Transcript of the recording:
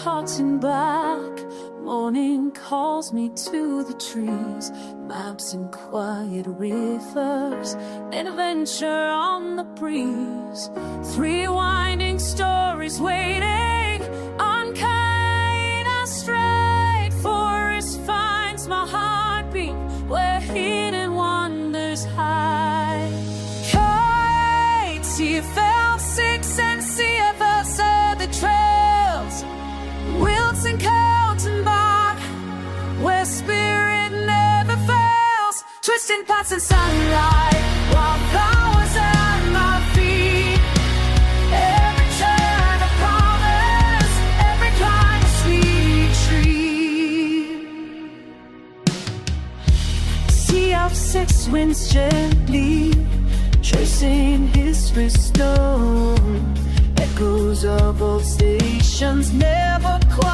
cotton back. Morning calls me to the trees, maps and quiet rivers, an adventure on the breeze. 3 winding stories waiting on KI8. Straight forest finds my heartbeat where hidden wonders hide. KI8, CFL6 and CFL7, the trails, Wilson, where spirit never fails. Twisting paths in sunlight, wildflowers at my feet. Every turn a promise, every climb a sweet tree. CF6 winds gently, tracing history's stone. Echoes of old stations never quite